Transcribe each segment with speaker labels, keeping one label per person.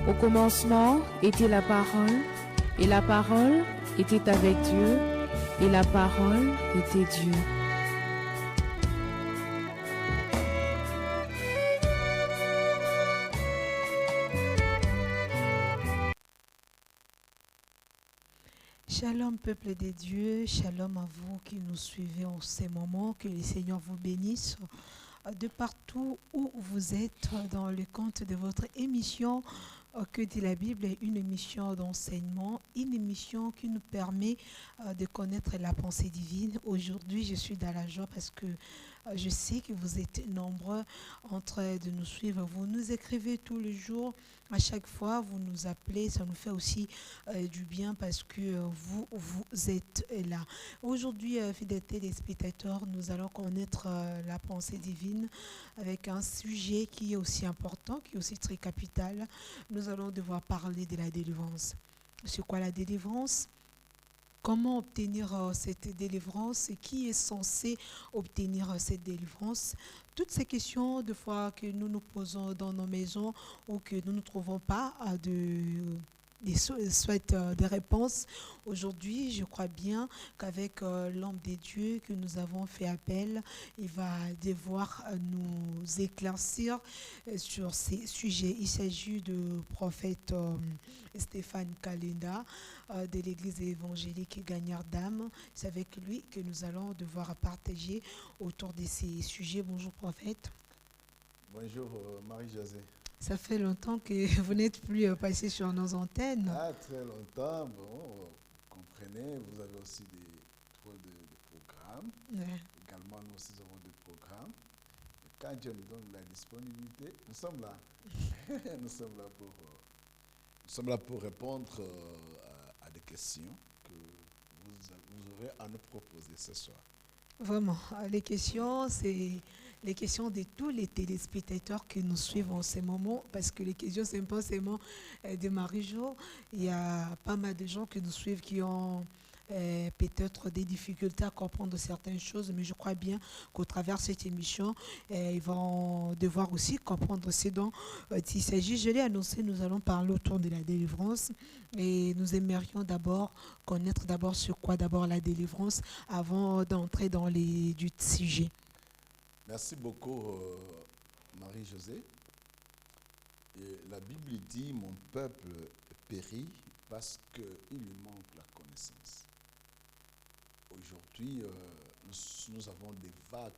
Speaker 1: Au commencement était la parole, et la parole était avec Dieu, et la parole était Dieu.
Speaker 2: Shalom peuple de Dieu, shalom à vous qui nous suivez en ces moments, que le Seigneur vous bénisse de partout où vous êtes dans le compte de votre émission Que dit la Bible est une émission d'enseignement, une émission qui nous permet de connaître la pensée divine. Aujourd'hui, je suis dans la joie parce que je sais que vous êtes nombreux en train de nous suivre. Vous nous écrivez tous les jours. À chaque fois, vous nous appelez. Ça nous fait aussi du bien parce que vous êtes là. Aujourd'hui, fidèles téléspectateurs, nous allons connaître la pensée divine avec un sujet qui est aussi important, qui est aussi très capital. Nous allons devoir parler de la délivrance. C'est quoi la délivrance? Comment obtenir cette délivrance et qui est censé obtenir cette délivrance? Toutes ces questions, de fois que nous nous posons dans nos maisons ou que nous ne trouvons pas des réponses. Aujourd'hui, je crois bien qu'avec l'homme des dieux que nous avons fait appel, il va devoir nous éclaircir sur ces sujets. Il s'agit du prophète Stéphane Kalenda de l'église évangélique Gagnard d'âme. C'est avec lui que nous allons devoir partager autour de ces sujets. Bonjour prophète.
Speaker 3: Bonjour Marie-Josée.
Speaker 2: Ça fait longtemps que vous n'êtes plus passé sur nos antennes.
Speaker 3: Ah, très longtemps. Bon, vous comprenez, vous avez aussi trop de programmes.
Speaker 2: Ouais.
Speaker 3: Également, nous aussi avons des programmes. Et quand Dieu nous donne la disponibilité, nous sommes là. nous sommes là pour répondre à des questions que vous aurez à nous proposer ce soir.
Speaker 2: Vraiment, les questions, c'est les questions de tous les téléspectateurs que nous suivent en ce moment, parce que les questions, ce n'est pas seulement de Marie-Jo. Il y a pas mal de gens qui nous suivent qui ont peut-être des difficultés à comprendre certaines choses, mais je crois bien qu'au travers de cette émission, ils vont devoir aussi comprendre ce dont il s'agit. Je l'ai annoncé, nous allons parler autour de la délivrance et nous aimerions d'abord connaître d'abord sur quoi d'abord la délivrance avant d'entrer dans du sujet.
Speaker 3: Merci beaucoup Marie-Josée. La Bible dit « Mon peuple périt parce qu'il lui manque la connaissance ». Aujourd'hui, nous avons des vagues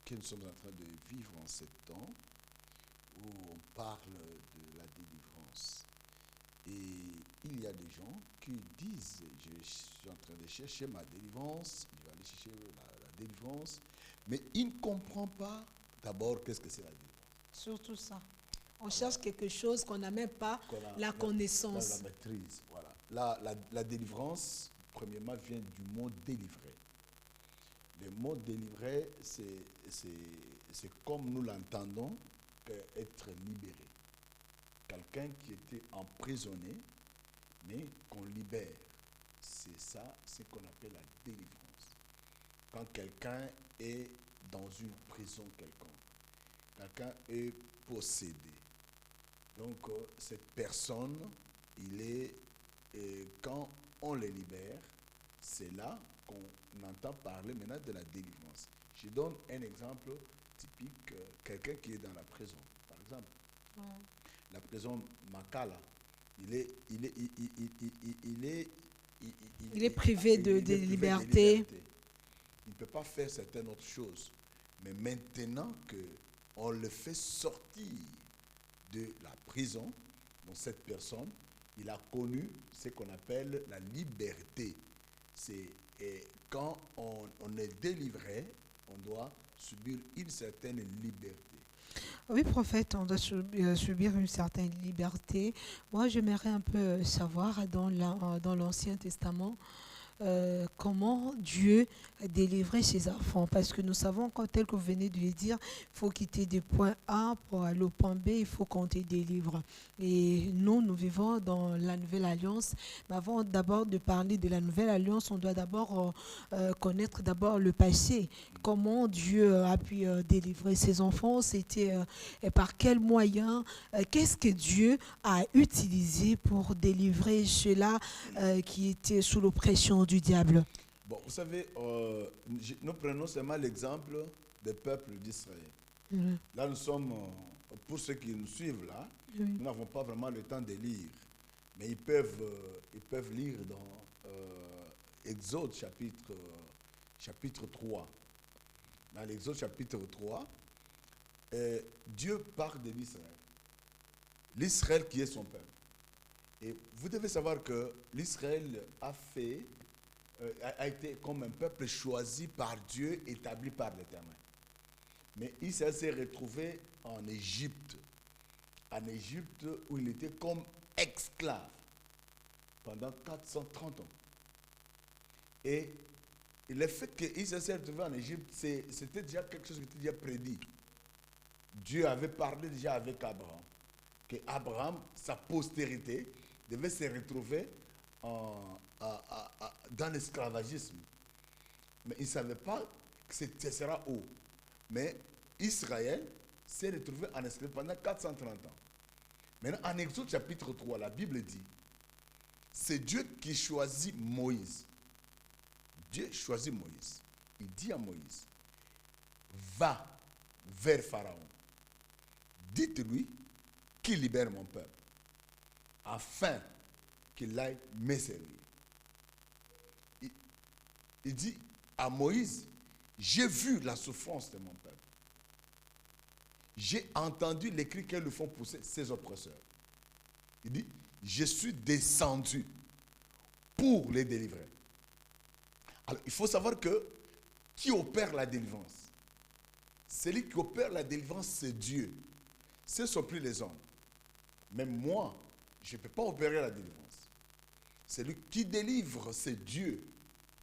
Speaker 3: que nous sommes en train de vivre en ce temps où on parle de la délivrance. Et il y a des gens qui disent « Je suis en train de chercher ma délivrance, je vais aller chercher la délivrance ». Mais il ne comprend pas d'abord qu'est-ce que c'est la délivrance.
Speaker 2: Surtout ça. On cherche quelque chose qu'on n'a même pas la connaissance.
Speaker 3: La maîtrise, voilà. La délivrance, premièrement, vient du mot délivrer. Le mot délivrer, c'est comme nous l'entendons, être libéré. Quelqu'un qui était emprisonné, mais qu'on libère. C'est ça, ce qu'on appelle la délivrance. Quand quelqu'un est dans une prison quelconque, quelqu'un est possédé. Donc, cette personne, quand on le libère, c'est là qu'on entend parler maintenant de la délivrance. Je donne un exemple typique, quelqu'un qui est dans la prison, par exemple. La prison Makala, il est privé de liberté. Il ne peut pas faire certaines autres choses. Mais maintenant qu'on le fait sortir de la prison, donc cette personne, il a connu ce qu'on appelle la liberté. Quand on est délivré, on doit subir une certaine liberté.
Speaker 2: Oui, prophète, on doit subir une certaine liberté. Moi, j'aimerais un peu savoir dans l'Ancien Testament, comment Dieu délivrait ses enfants. Parce que nous savons, tel que vous venez de le dire, il faut quitter du point A pour aller au point B, il faut qu'on te délivre. Et nous vivons dans la Nouvelle Alliance. Mais avant d'abord de parler de la Nouvelle Alliance, on doit d'abord connaître d'abord le passé. Comment Dieu a pu délivrer ses enfants, c'était par quels moyens, qu'est-ce que Dieu a utilisé pour délivrer ceux-là qui étaient sous l'oppression du diable.
Speaker 3: Bon, vous savez, nous prenons seulement l'exemple des peuples d'Israël. Là, nous sommes, pour ceux qui nous suivent là, nous n'avons pas vraiment le temps de lire. Mais ils peuvent lire dans Exode chapitre 3. Dans l'Exode chapitre 3, Dieu parle de l'Israël. L'Israël qui est son peuple. Et vous devez savoir que l'Israël a été comme un peuple choisi par Dieu, établi par l'Éternel. Mais Israël s'est retrouvé en Égypte où il était comme esclave pendant 430 ans. Et le fait qu'Israël s'est retrouvé en Égypte, c'était déjà quelque chose qui était déjà prédit. Dieu avait parlé déjà avec Abraham, que Abraham, sa postérité, devait se retrouver dans l'esclavagisme. Mais il ne savait pas que ce sera où. Mais Israël s'est retrouvé en esclavage pendant 430 ans. Maintenant, en Exode chapitre 3, la Bible dit, c'est Dieu qui choisit Moïse. Dieu choisit Moïse. Il dit à Moïse, va vers Pharaon. Dites-lui qu'il libère mon peuple, afin qu'il aille me servir. Il dit à Moïse, j'ai vu la souffrance de mon peuple. J'ai entendu les cris qu'elles lui font pousser ses oppresseurs. Il dit, je suis descendu pour les délivrer. Alors, il faut savoir que qui opère la délivrance? Celui qui opère la délivrance, c'est Dieu. Ce ne sont plus les hommes. Même moi, je ne peux pas opérer la délivrance. Celui qui délivre, c'est Dieu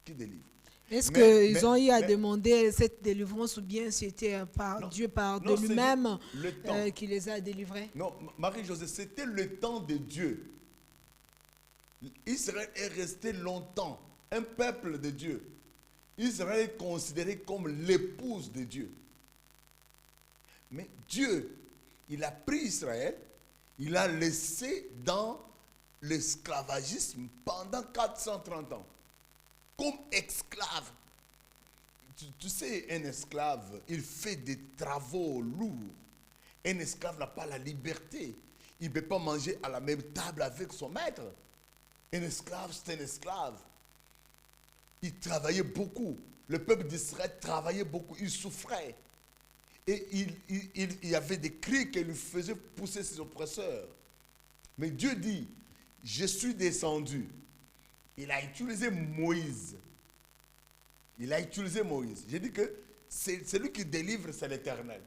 Speaker 3: qui délivre.
Speaker 2: Est-ce qu'ils ont eu à demander cette délivrance ou bien c'était par Dieu, par de lui-même qui les a délivrés?
Speaker 3: Non, Marie-Josée, c'était le temps de Dieu. Israël est resté longtemps un peuple de Dieu. Israël est considéré comme l'épouse de Dieu. Mais Dieu, il a pris Israël, il l'a laissé dans l'esclavagisme pendant 430 ans. Comme esclave. Tu sais, un esclave, il fait des travaux lourds. Un esclave n'a pas la liberté. Il ne peut pas manger à la même table avec son maître. Un esclave, c'est un esclave. Il travaillait beaucoup. Le peuple d'Israël travaillait beaucoup. Il souffrait. Et il y avait des cris qui lui faisaient pousser ses oppresseurs. Mais Dieu dit, je suis descendu. Il a utilisé Moïse. Il a utilisé Moïse. J'ai dit que c'est celui qui délivre, c'est l'Éternel.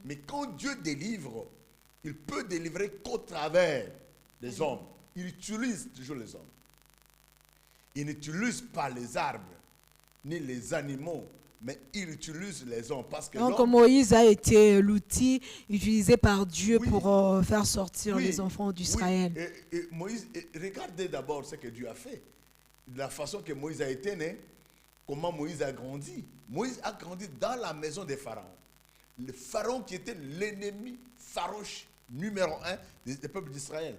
Speaker 3: Mais quand Dieu délivre, il peut délivrer qu'au travers des hommes. Il utilise toujours les hommes. Il n'utilise pas les arbres, ni les animaux, mais il utilise les hommes. Parce que
Speaker 2: donc Moïse a été l'outil utilisé par Dieu pour faire sortir les enfants d'Israël.
Speaker 3: Oui. Et Moïse, regardez d'abord ce que Dieu a fait. La façon que Moïse a été né, comment Moïse a grandi. Moïse a grandi dans la maison des pharaons. Le pharaon qui était l'ennemi farouche numéro 1 des peuples d'Israël.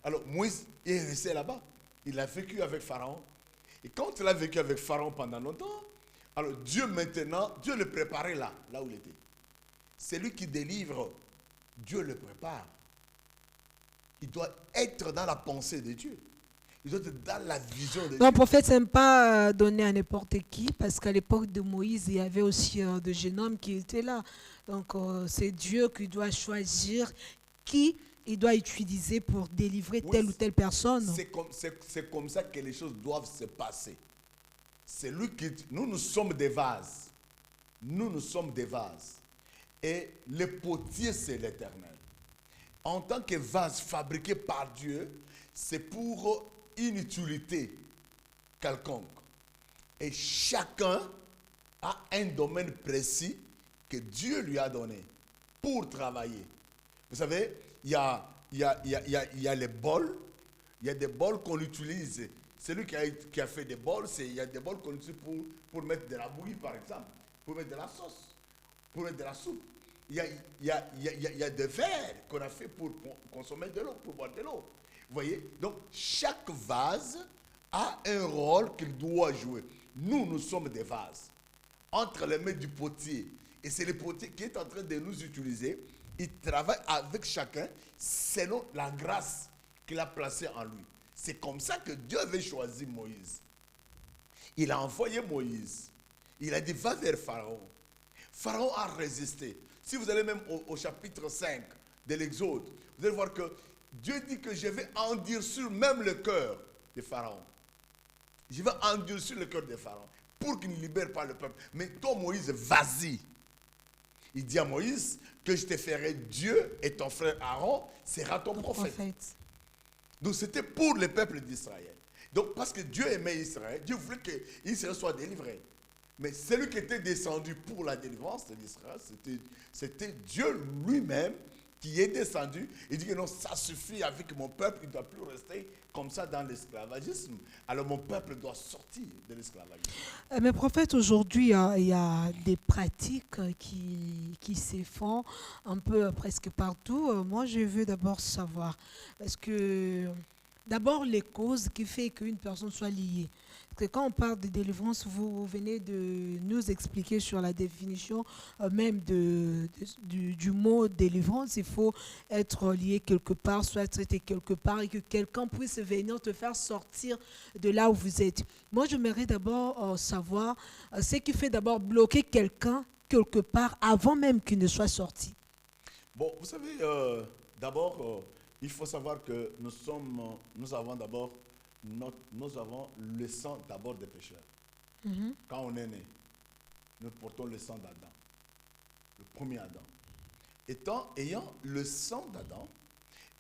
Speaker 3: Alors Moïse est resté là-bas. Il a vécu avec Pharaon. Et quand il a vécu avec Pharaon pendant longtemps, alors Dieu maintenant, Dieu le préparait là où il était. C'est lui qui délivre, Dieu le prépare. Il doit être dans la pensée de Dieu. Il doit être dans la vision de Dieu.
Speaker 2: Le prophète n'aime pas donner à n'importe qui, parce qu'à l'époque de Moïse, il y avait aussi de jeunes hommes qui étaient là. Donc c'est Dieu qui doit choisir qui il doit utiliser pour délivrer telle ou telle personne.
Speaker 3: C'est comme ça que les choses doivent se passer. C'est lui qui... Nous sommes des vases. Nous sommes des vases. Et le potier, c'est l'Éternel. En tant que vase fabriqué par Dieu, c'est pour une utilité. quelconque. Et chacun a un domaine précis que Dieu lui a donné pour travailler. Vous savez, il y a les bols. Il y a des bols qu'on utilise. Celui qui a fait des bols, il y a des bols qu'on utilise pour mettre de la bouillie, par exemple, pour mettre de la sauce, pour mettre de la soupe. Il y a des verres qu'on a fait pour consommer de l'eau, pour boire de l'eau. Vous voyez? Donc, chaque vase a un rôle qu'il doit jouer. Nous sommes des vases entre les mains du potier. Et c'est le potier qui est en train de nous utiliser. Il travaille avec chacun selon la grâce qu'il a placée en lui. C'est comme ça que Dieu avait choisi Moïse. Il a envoyé Moïse. Il a dit, va vers Pharaon. Pharaon a résisté. Si vous allez même au chapitre 5 de l'Exode, vous allez voir que Dieu dit que je vais endurcir même le cœur de Pharaon. Je vais endurcir le cœur de Pharaon pour qu'il ne libère pas le peuple. Mais toi, Moïse, vas-y. Il dit à Moïse que je te ferai Dieu et ton frère Aaron sera ton prophète. Donc c'était pour le peuple d'Israël. Donc parce que Dieu aimait Israël, Dieu voulait qu'Israël soit délivré. Mais celui qui était descendu pour la délivrance de l'Israël, c'était Dieu lui-même qui est descendu. Il dit que non, ça suffit avec mon peuple, il ne doit plus rester comme ça dans l'esclavagisme. Alors mon peuple doit sortir de l'esclavagisme.
Speaker 2: Mais prophète, aujourd'hui, il y a des pratiques qui se font un peu presque partout. Moi, je veux d'abord savoir, est-ce que d'abord les causes qui font qu'une personne soit liée. Parce que quand on parle de délivrance, vous venez de nous expliquer sur la définition même du mot délivrance. Il faut être lié quelque part, soit traité quelque part, et que quelqu'un puisse venir te faire sortir de là où vous êtes. Moi, j'aimerais d'abord savoir ce qui fait d'abord bloquer quelqu'un quelque part avant même qu'il ne soit sorti.
Speaker 3: Bon, vous savez, d'abord, il faut savoir que nous avons d'abord nous avons le sang d'abord des pécheurs. Quand on est né, nous portons le sang d'Adam, le premier Adam. Ayant le sang d'Adam,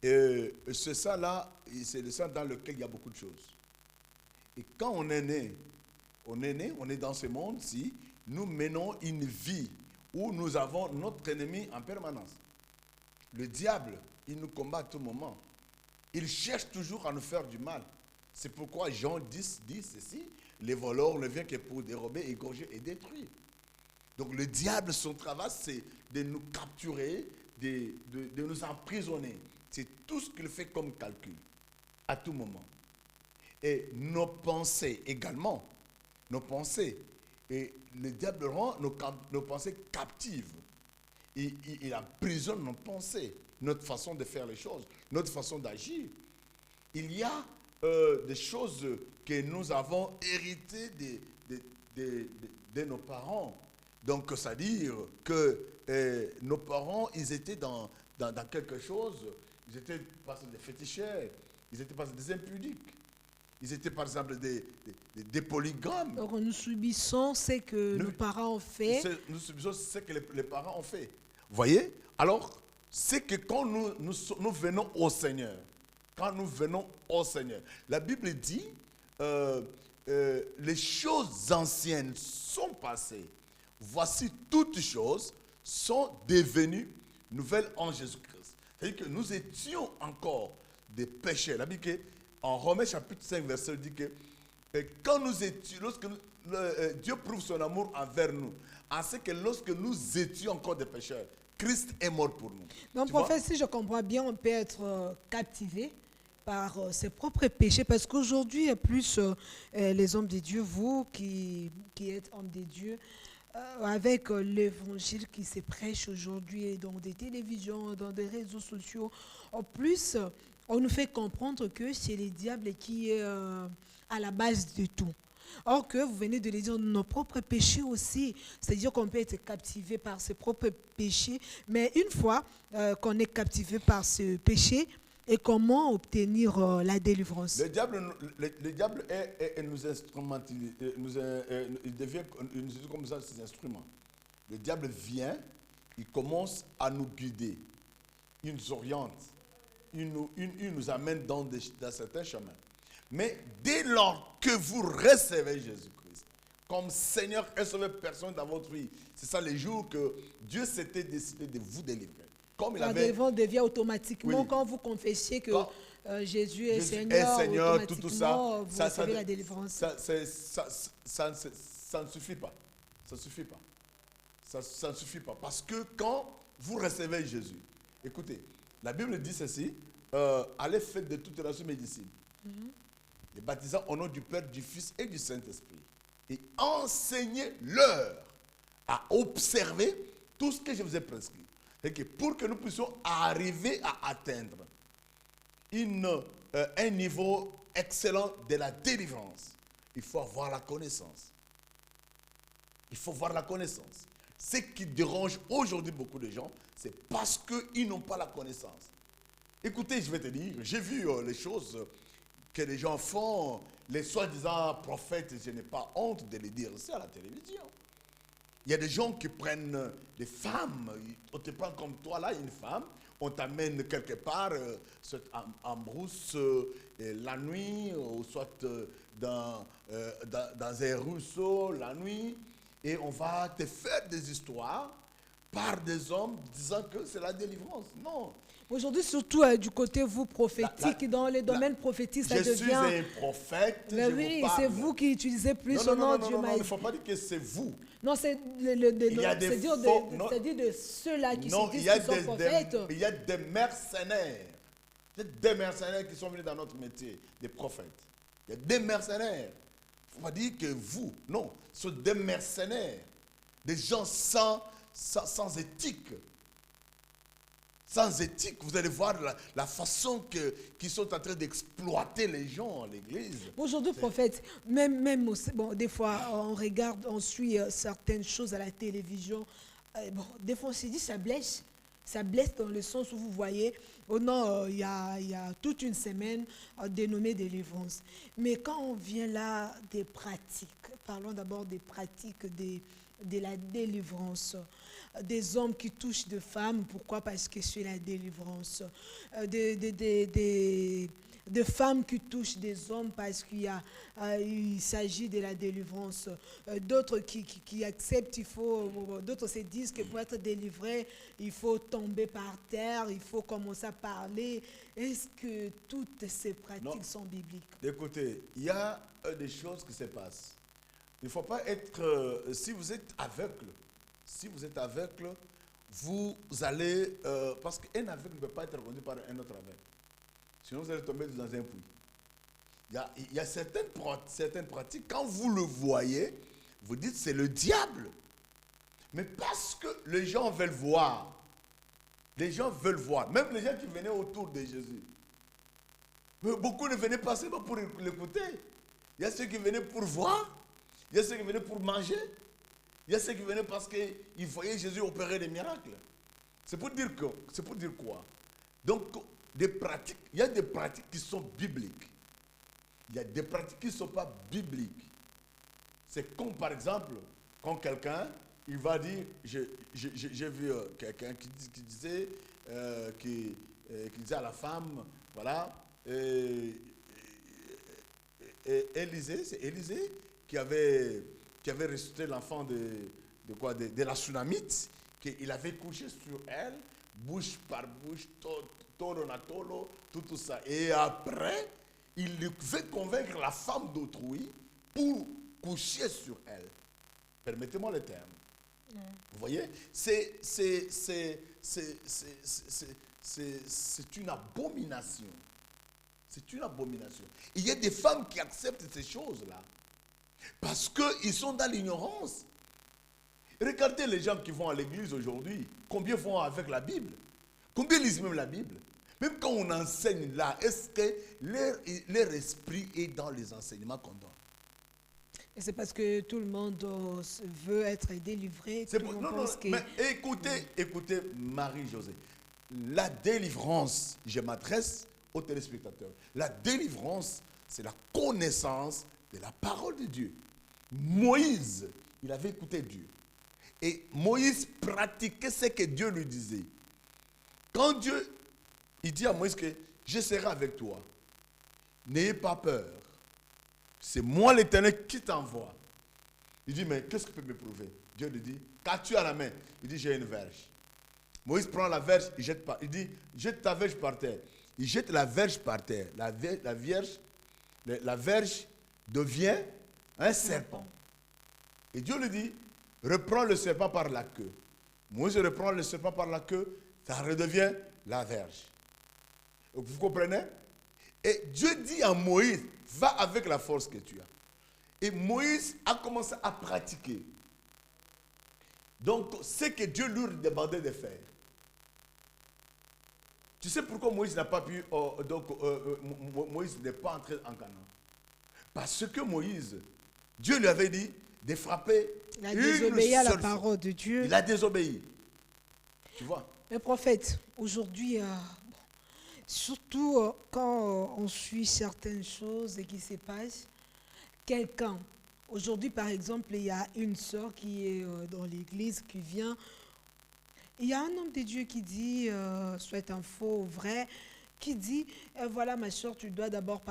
Speaker 3: ce sang-là, c'est le sang dans lequel il y a beaucoup de choses. Et quand on est né, on est dans ce monde-ci, nous menons une vie où nous avons notre ennemi en permanence. Le diable, il nous combat à tout moment. Il cherche toujours à nous faire du mal. C'est pourquoi Jean 10 dit ceci, les voleurs ne viennent que pour dérober, égorger et détruire. Donc le diable, son travail, c'est de nous capturer, de nous emprisonner. C'est tout ce qu'il fait comme calcul, à tout moment. Et nos pensées également, et le diable rend nos pensées captives. Il emprisonne nos pensées, notre façon de faire les choses, notre façon d'agir. Il y a des choses que nous avons héritées de nos parents. Donc, c'est-à-dire que nos parents, ils étaient dans quelque chose, ils étaient par exemple des féticheurs, ils étaient par exemple des impudiques, ils étaient par exemple des polygames.
Speaker 2: Donc, nous subissons ce que nos parents ont fait.
Speaker 3: Nous subissons ce que les parents ont fait. Vous voyez? Alors, c'est que quand nous venons au Seigneur, la Bible dit, les choses anciennes sont passées. Voici toutes choses sont devenues nouvelles en Jésus-Christ. C'est-à-dire que nous étions encore des pécheurs. La Bible, en Romains chapitre 5, verset 10, que quand nous étions, Dieu prouve son amour envers nous, ainsi que lorsque nous étions encore des pécheurs, Christ est mort pour nous.
Speaker 2: Donc, prophète, si je comprends bien, on peut être captivé par ses propres péchés, parce qu'aujourd'hui, il y a plus les hommes de Dieu, vous qui êtes hommes de Dieu, avec l'évangile qui se prêche aujourd'hui, dans des télévisions, dans des réseaux sociaux, en plus, on nous fait comprendre que c'est le diable qui est à la base de tout. Or que vous venez de le dire, nos propres péchés aussi, c'est-à-dire qu'on peut être captivé par ses propres péchés, mais une fois qu'on est captivé par ce péché, et comment obtenir la délivrance?
Speaker 3: Le diable nous instrumentalise, il devient comme ça ses instruments. Le diable vient, il commence à nous guider, il nous oriente, il nous amène dans certains chemins. Mais dès lors que vous recevez Jésus-Christ comme Seigneur et Sauveur personnel dans votre vie, c'est ça les jours que Dieu s'était décidé de vous délivrer. Comme il
Speaker 2: La
Speaker 3: avait...
Speaker 2: délivrance devient automatiquement
Speaker 3: Oui.
Speaker 2: quand vous confessiez que
Speaker 3: Quand
Speaker 2: Jésus est
Speaker 3: Jésus
Speaker 2: Seigneur,
Speaker 3: est Seigneur, tout ça,
Speaker 2: automatiquement, vous recevez la délivrance.
Speaker 3: ça ne suffit pas. Ça ne suffit pas. Ça ne suffit pas. Parce que quand vous recevez Jésus, écoutez, la Bible dit ceci, allez faire de toutes les nations mes disciples, les baptisant au nom du Père, du Fils et du Saint-Esprit, et enseignez-leur à observer tout ce que je vous ai prescrit. Et que pour que nous puissions arriver à atteindre un niveau excellent de la délivrance, il faut avoir la connaissance. Il faut voir la connaissance. Ce qui dérange aujourd'hui beaucoup de gens, c'est parce qu'ils n'ont pas la connaissance. Écoutez, je vais te dire, j'ai vu les choses que les gens font, les soi-disant prophètes, je n'ai pas honte de les dire, c'est à la télévision. Il y a des gens qui prennent des femmes, on te prend comme toi là, une femme, on t'amène quelque part, soit en brousse la nuit, ou soit dans un ruisseau la nuit, et on va te faire des histoires par des hommes disant que c'est la délivrance. Non.
Speaker 2: Aujourd'hui, surtout du côté vous prophétique, dans les domaines prophétiques, ça devient...
Speaker 3: Je suis un prophète,
Speaker 2: mais
Speaker 3: je
Speaker 2: oui,
Speaker 3: vous parle.
Speaker 2: c'est vous qui utilisez plus
Speaker 3: non,
Speaker 2: son nom,
Speaker 3: Dieu m'a... Non, il ne faut pas dire que c'est vous.
Speaker 2: Non, c'est dire de ceux-là qui se disent qu'ils sont prophètes.
Speaker 3: Il y a des mercenaires. Il y a des mercenaires qui sont venus dans notre métier, des prophètes. Il y a des mercenaires. Il ne faut pas dire que vous. Non, ce sont des mercenaires. Des gens sans éthique. Sans éthique, vous allez voir la façon qu'ils sont en train d'exploiter les gens à l'église.
Speaker 2: Aujourd'hui, prophète, même bon, des fois, on regarde, on suit certaines choses à la télévision. Bon, des fois, on se dit, ça blesse. Ça blesse dans le sens où vous voyez, oh non, il y a toute une semaine dénommée délivrance. Mais quand on vient là des pratiques, parlons d'abord des pratiques de la délivrance. Des hommes qui touchent des femmes, pourquoi? Parce que c'est la délivrance. Des femmes qui touchent des hommes parce qu'il s'agit de la délivrance. D'autres qui acceptent, d'autres se disent que pour être délivré, il faut tomber par terre, il faut commencer à parler. Est-ce que toutes ces pratiques sont bibliques?
Speaker 3: Écoutez, il y a des choses qui se passent. Il ne faut pas être... si vous êtes aveugle, vous allez... parce qu'un aveugle ne peut pas être conduit par un autre aveugle. Sinon, vous allez tomber dans un puits. Il y a certaines pratiques, quand vous le voyez, vous dites c'est le diable. Mais parce que les gens veulent voir. Les gens veulent voir. Même les gens qui venaient autour de Jésus. Mais beaucoup ne venaient pas seulement pour l'écouter. Il y a ceux qui venaient pour voir. Il y a ceux qui venaient pour manger. Il y a ceux qui venaient parce qu'ils voyaient Jésus opérer des miracles. C'est pour dire quoi? Donc, il y a des pratiques qui sont bibliques. Il y a des pratiques qui ne sont pas bibliques. C'est comme par exemple, quand quelqu'un, il va dire, j'ai vu quelqu'un qui disait à la femme, voilà, Élisée, c'est Élisée qui avait ressuscité l'enfant de la Sunamite, qu'il avait couché sur elle, bouche par bouche, tolo na tolo, tout ça. Et après, il veut convaincre la femme d'autrui pour coucher sur elle. Permettez-moi le terme. Vous voyez, c'est une abomination. C'est une abomination. Il y a des femmes qui acceptent ces choses-là parce qu'ils sont dans l'ignorance. Regardez les gens qui vont à l'église aujourd'hui. Combien vont avec la Bible? Combien lisent même la Bible? Même quand on enseigne là, est-ce que leur esprit est dans les enseignements qu'on donne?
Speaker 2: Et c'est parce que tout le monde veut être délivré.
Speaker 3: Mais écoutez Marie-Josée. La délivrance, je m'adresse aux téléspectateurs. La délivrance, c'est la connaissance de la parole de Dieu. Moïse, il avait écouté Dieu. Et Moïse pratiquait ce que Dieu lui disait. Quand Dieu, il dit à Moïse que je serai avec toi. n'ayez pas peur. C'est moi l'Éternel qui t'envoie. Il dit, mais qu'est-ce que peut me prouver? Dieu lui dit, qu'as-tu à la main? Il dit, j'ai une verge. Moïse prend la verge, il jette par. Il dit, jette ta verge par terre. Il jette la verge par terre. La verge devient un serpent. Et Dieu lui dit, reprends le serpent par la queue. Moïse reprend le serpent par la queue, ça redevient la verge. Vous comprenez? Et Dieu dit à Moïse, va avec la force que tu as. Et Moïse a commencé à pratiquer. Donc, ce que Dieu lui demandait de faire. Tu sais pourquoi Moïse n'a pas pu, Moïse n'est pas entré en Canaan? Parce que Moïse, Dieu lui avait dit de frapper.
Speaker 2: Il a désobéi à la parole de Dieu.
Speaker 3: Il a désobéi. Tu vois?
Speaker 2: Mais prophète, aujourd'hui, surtout quand on suit certaines choses et qui se passent, quelqu'un, aujourd'hui par exemple, il y a une sœur qui est dans l'église, qui vient, il y a un homme de Dieu qui dit, soit un faux ou vrai, qui dit, voilà ma soeur, tu dois d'abord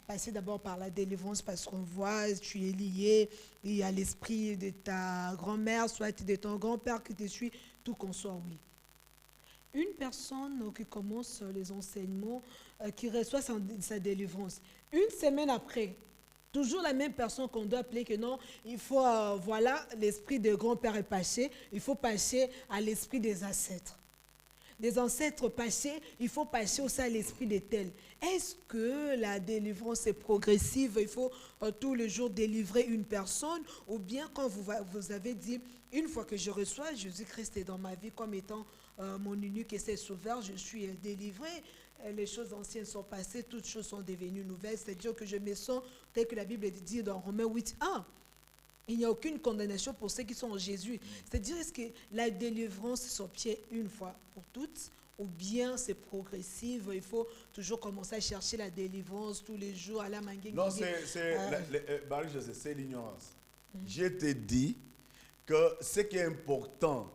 Speaker 2: passer d'abord par la délivrance parce qu'on voit, tu es lié, il y a l'esprit de ta grand-mère, soit de ton grand-père qui te suit, tout qu'on soit, oui. Une personne qui commence les enseignements, qui reçoit sa délivrance, une semaine après, toujours la même personne qu'on doit appeler que non, il faut, voilà, l'esprit de grand-père est passé, il faut passer à l'esprit des ancêtres. Des ancêtres passés, il faut passer aussi à l'esprit des tels. Est-ce que la délivrance est progressive? Il faut tous les jours délivrer une personne? Ou bien quand vous avez dit, une fois que je reçois Jésus-Christ est dans ma vie comme étant mon unique et c'est sauveur, je suis délivré. Les choses anciennes sont passées, toutes choses sont devenues nouvelles. C'est-à-dire que je me sens, tel que la Bible dit dans Romains 8:1. Il n'y a aucune condamnation pour ceux qui sont en Jésus. C'est-à-dire, est-ce que la délivrance s'obtient une fois pour toutes ou bien c'est progressif? Il faut toujours commencer à chercher la délivrance tous les jours à la mangue.
Speaker 3: Non, c'est l'ignorance. Je te dis que ce qui est important,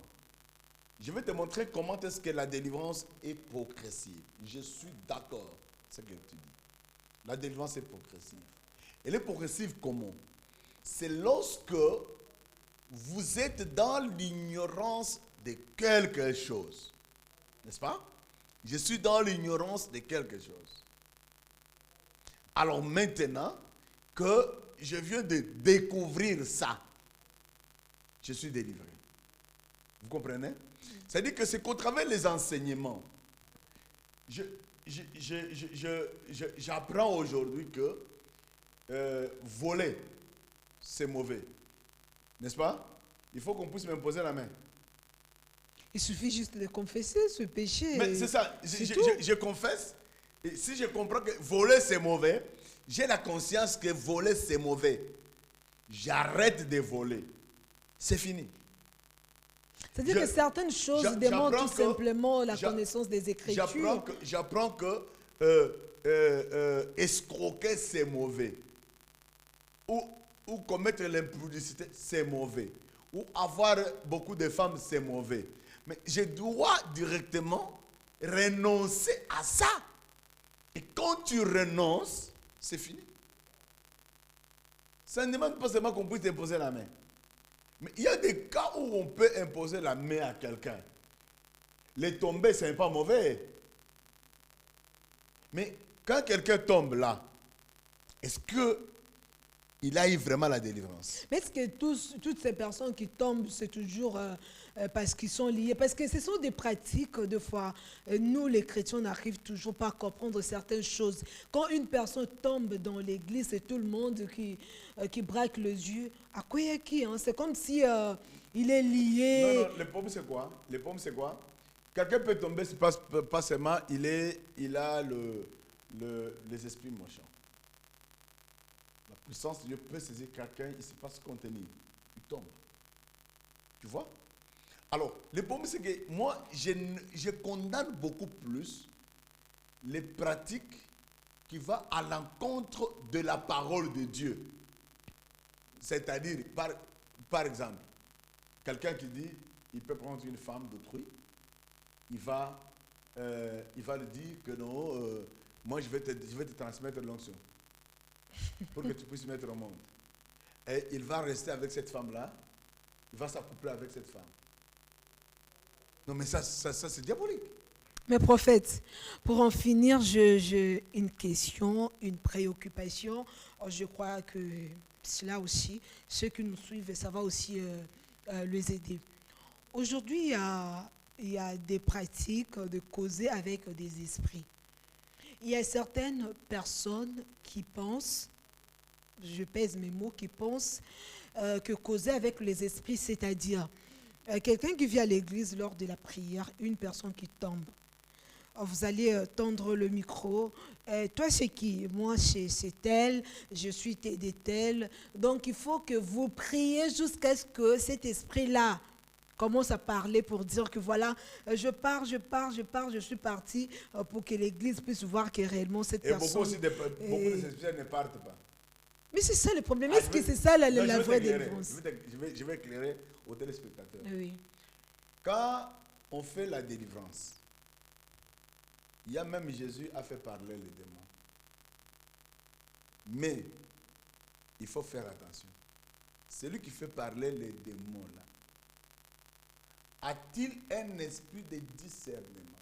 Speaker 3: je vais te montrer comment est-ce que la délivrance est progressive. Je suis d'accord, c'est ce que tu dis. La délivrance est progressive. Elle est progressive comment? C'est lorsque vous êtes dans l'ignorance de quelque chose. N'est-ce pas? Je suis dans l'ignorance de quelque chose. Alors maintenant que je viens de découvrir ça, je suis délivré. Vous comprenez? C'est-à-dire que c'est qu'au travers des enseignements, j'apprends aujourd'hui que voler, c'est mauvais. N'est-ce pas? Il faut qu'on puisse m'imposer la main.
Speaker 2: Il suffit juste de confesser ce péché.
Speaker 3: Mais c'est ça. Je confesse. Et si je comprends que voler, c'est mauvais, j'ai la conscience que voler, c'est mauvais. J'arrête de voler. C'est fini.
Speaker 2: C'est-à-dire que certaines choses demandent tout simplement la connaissance des Écritures.
Speaker 3: J'apprends que escroquer, c'est mauvais. Ou commettre l'impudicité, c'est mauvais. Ou avoir beaucoup de femmes, c'est mauvais. Mais je dois directement renoncer à ça. Et quand tu renonces, c'est fini. Ça ne demande pas seulement qu'on puisse t'imposer la main. Mais il y a des cas où on peut imposer la main à quelqu'un. Les tomber, ce n'est pas mauvais. Mais quand quelqu'un tombe là, est-ce qu'il a eu vraiment la délivrance?
Speaker 2: Mais est-ce que toutes ces personnes qui tombent, c'est toujours parce qu'ils sont liés? Parce que ce sont des pratiques, des fois. Nous, les chrétiens, n'arrivons toujours pas à comprendre certaines choses. Quand une personne tombe dans l'église, c'est tout le monde qui braque les yeux. À quoi est qui, hein? C'est comme si il est lié.
Speaker 3: Non, le problème c'est quoi? Le problème c'est quoi? Quelqu'un peut tomber, pas seulement, il a les esprits méchants. La puissance de Dieu peut saisir quelqu'un, il ne sait pas se contenir. Il tombe. Tu vois? Alors, le problème, c'est que moi, je condamne beaucoup plus les pratiques qui vont à l'encontre de la parole de Dieu. C'est-à-dire, par exemple, quelqu'un qui dit, il peut prendre une femme d'autrui, il va lui dire que non, moi je vais te transmettre l'onction pour que tu puisses mettre au monde. Et il va rester avec cette femme-là, il va s'accoupler avec cette femme. Non mais ça c'est diabolique.
Speaker 2: Mais prophète, pour en finir, j'ai une question, une préoccupation. Je crois que cela aussi, ceux qui nous suivent, ça va aussi les aider. Aujourd'hui, il y a des pratiques de causer avec des esprits. Il y a certaines personnes qui pensent, je pèse mes mots, qui pensent que causer avec les esprits, c'est-à-dire quelqu'un qui vient à l'église lors de la prière, une personne qui tombe. Vous allez tendre le micro. Toi, c'est qui? Moi, c'est tel. Je suis de tel. Donc, il faut que vous priez jusqu'à ce que cet esprit-là commence à parler pour dire que voilà, je pars, je suis parti pour que l'église puisse voir que réellement cette personne...
Speaker 3: Et beaucoup de esprits ne partent pas.
Speaker 2: Mais c'est ça le problème. Est-ce que c'est ça la vraie délivrance?
Speaker 3: Je vais éclairer aux téléspectateurs.
Speaker 2: Oui.
Speaker 3: Quand on fait la délivrance, il y a même Jésus a fait parler les démons. Mais il faut faire attention. Celui qui fait parler les démons là, a-t-il un esprit de discernement?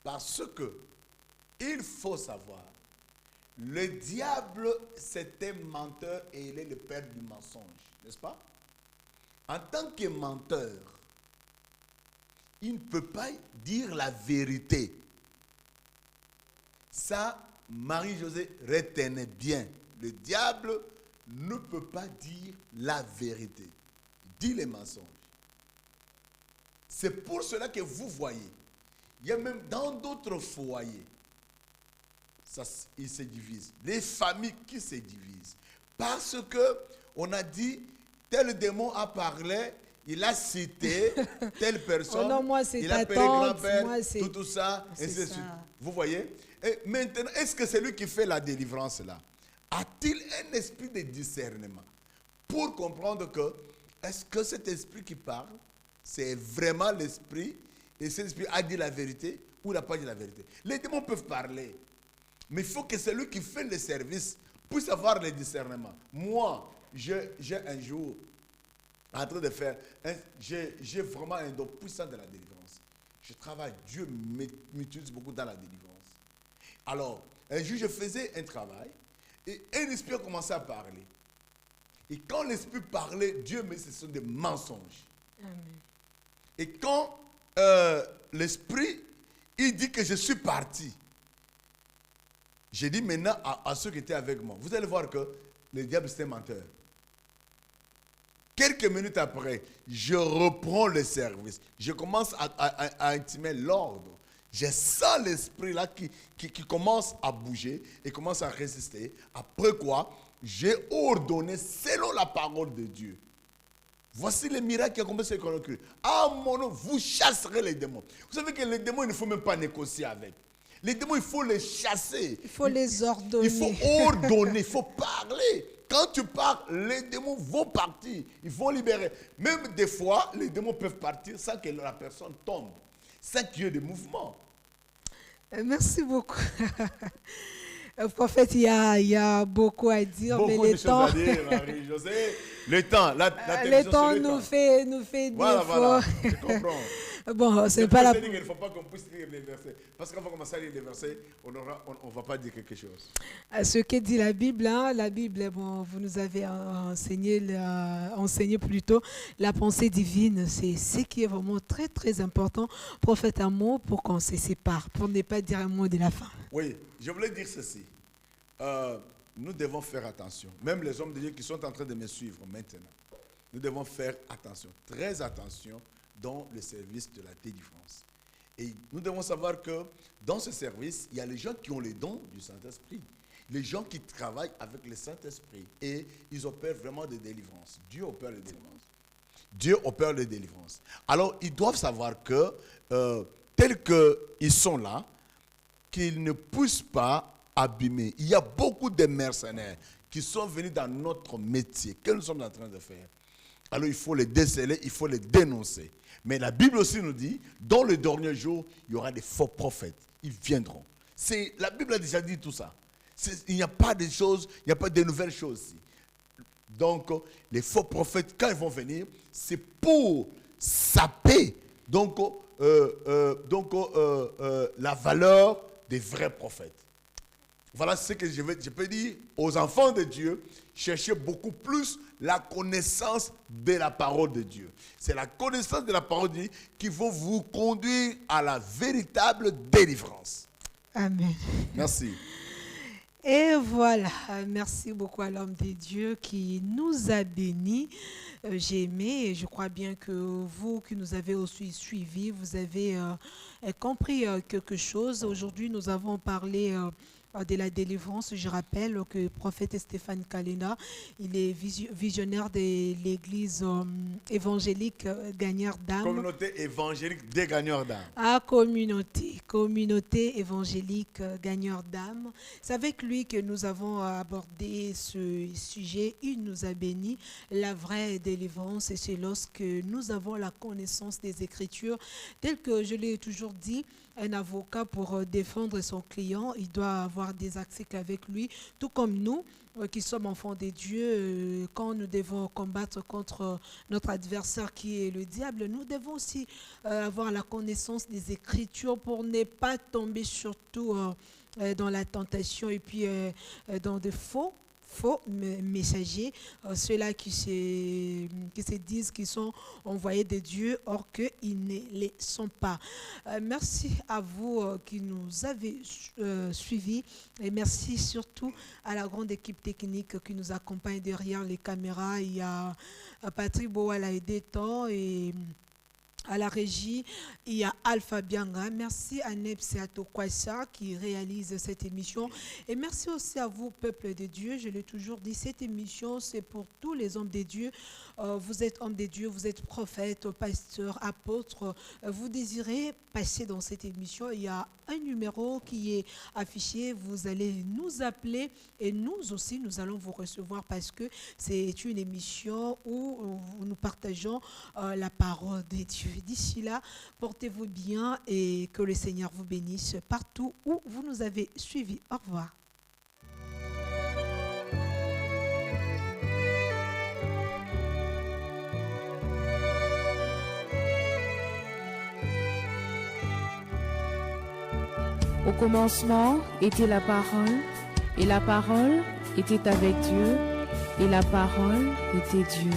Speaker 3: Parce que il faut savoir, le diable c'est un menteur et il est le père du mensonge, n'est-ce pas? En tant que menteur, il ne peut pas dire la vérité. Ça, Marie-Josée, retenez bien. Le diable ne peut pas dire la vérité. Il dit les mensonges. C'est pour cela que vous voyez, il y a même dans d'autres foyers, ils se divisent. Les familles qui se divisent. Parce qu'on a dit, tel démon a parlé, il a cité telle personne,
Speaker 2: oh non, moi, c'est
Speaker 3: il
Speaker 2: ta
Speaker 3: a appelé
Speaker 2: tante,
Speaker 3: grand-père,
Speaker 2: moi, c'est...
Speaker 3: tout ça, et ainsi de
Speaker 2: ça.
Speaker 3: suite. Vous voyez? Et maintenant, est-ce que c'est lui qui fait la délivrance là? A-t-il un esprit de discernement pour comprendre que, est-ce que cet esprit qui parle, c'est vraiment l'esprit, et cet esprit a dit la vérité ou n'a pas dit la vérité? Les démons peuvent parler, mais il faut que celui qui fait le service puisse avoir le discernement. Moi, j'ai un jour en train de faire, j'ai vraiment un don puissant de la délivrance. Je travaille, Dieu m'utilise beaucoup dans la délivrance. Alors, un jour, je faisais un travail et un esprit a commencé à parler. Et quand l'esprit parlait, Dieu me dit ce sont des mensonges.
Speaker 2: Amen.
Speaker 3: Et quand l'esprit, il dit que je suis parti, j'ai dit maintenant à ceux qui étaient avec moi, vous allez voir que le diable c'est un menteur. Quelques minutes après, je reprends le service. Je commence à intimer l'ordre. Je sens l'esprit là qui commence à bouger et commence à résister. Après quoi, j'ai ordonné selon la parole de Dieu. Voici les miracles qui ont commencé à connaître. À mon nom, vous chasserez les démons. Vous savez que les démons, il ne faut même pas négocier avec. Les démons, il faut les chasser.
Speaker 2: Il faut les ordonner.
Speaker 3: Il faut ordonner, il faut parler. Quand tu parles, les démons vont partir. Ils vont libérer. Même des fois, les démons peuvent partir sans que la personne tombe. Sans qu'il y ait de mouvement.
Speaker 2: Merci beaucoup. Prophète, il y a beaucoup à dire,
Speaker 3: beaucoup
Speaker 2: mais
Speaker 3: de choses à dire, Marie-Josée. Le temps, la
Speaker 2: le temps nous fait défaut.
Speaker 3: Voilà, je comprends.
Speaker 2: Bon, c'est pas la...
Speaker 3: Il ne faut pas qu'on puisse lire les versets. Parce qu'on va commencer à lire les versets, on ne va pas dire quelque chose.
Speaker 2: Ce que dit la Bible, bon, vous nous avez enseigné plutôt la pensée divine. C'est ce qui est vraiment très, très important. Prophète, un mot pour qu'on se sépare, pour ne pas dire un mot de la fin.
Speaker 3: Oui, je voulais dire ceci. Nous devons faire attention. Même les hommes de Dieu qui sont en train de me suivre maintenant. Nous devons faire attention, très attention, dans le service de la délivrance. Et nous devons savoir que dans ce service, il y a les gens qui ont les dons du Saint-Esprit. Les gens qui travaillent avec le Saint-Esprit. Et ils opèrent vraiment des délivrances. Dieu opère les délivrances. Dieu opère les délivrances. Alors, ils doivent savoir que, tels qu'ils sont là, qu'ils ne puissent pas abîmer. Il y a beaucoup de mercenaires qui sont venus dans notre métier, que nous sommes en train de faire. Alors, il faut les déceler, il faut les dénoncer. Mais la Bible aussi nous dit, dans le dernier jour, il y aura des faux prophètes. ils viendront. La Bible a déjà dit tout ça. Il n'y a pas de choses, il n'y a pas de nouvelles choses ici. Donc, les faux prophètes, quand ils vont venir, c'est pour saper la valeur des vrais prophètes. Voilà ce que je peux dire aux enfants de Dieu. Cherchez beaucoup plus la connaissance de la parole de Dieu. C'est la connaissance de la parole de Dieu qui va vous conduire à la véritable délivrance.
Speaker 2: Amen.
Speaker 3: Merci.
Speaker 2: Et voilà, merci beaucoup à l'homme de Dieu qui nous a bénis. J'ai aimé et je crois bien que vous qui nous avez aussi suivis, vous avez compris quelque chose. Aujourd'hui, nous avons parlé de la délivrance. Je rappelle que le prophète Stéphane Kalena, il est visionnaire de l'église évangélique Gagneur d'âme.
Speaker 3: Communauté évangélique des gagneurs d'âme.
Speaker 2: Ah, communauté évangélique Gagneur d'âme. C'est avec lui que nous avons abordé ce sujet. Il nous a bénis. La vraie délivrance, et c'est lorsque nous avons la connaissance des Écritures. Tel que je l'ai toujours dit, un avocat, pour défendre son client, il doit avoir des articles avec lui, tout comme nous qui sommes enfants de Dieu. Quand nous devons combattre contre notre adversaire qui est le diable, nous devons aussi avoir la connaissance des Écritures pour ne pas tomber surtout dans la tentation et puis dans de faux messagers, ceux-là qui se disent qu'ils sont envoyés de Dieu, or qu'ils ne les sont pas. Merci à vous qui nous avez suivis et merci surtout à la grande équipe technique qui nous accompagne derrière les caméras. Il y a Patrick Boala et Détan et à la régie, il y a Alpha Bianga. Merci à Nepseato Kwasa qui réalise cette émission. Et merci aussi à vous, peuple de Dieu. Je l'ai toujours dit, cette émission, c'est pour tous les hommes de Dieu. Vous êtes hommes de Dieu, vous êtes prophètes, pasteurs, apôtres. Vous désirez passer dans cette émission. Il y a un numéro qui est affiché. Vous allez nous appeler et nous aussi, nous allons vous recevoir parce que c'est une émission où nous partageons la parole de Dieu. D'ici là, portez-vous bien et que le Seigneur vous bénisse partout où vous nous avez suivis. Au revoir.
Speaker 1: Au commencement était la parole, et la parole était avec Dieu, et la parole était Dieu.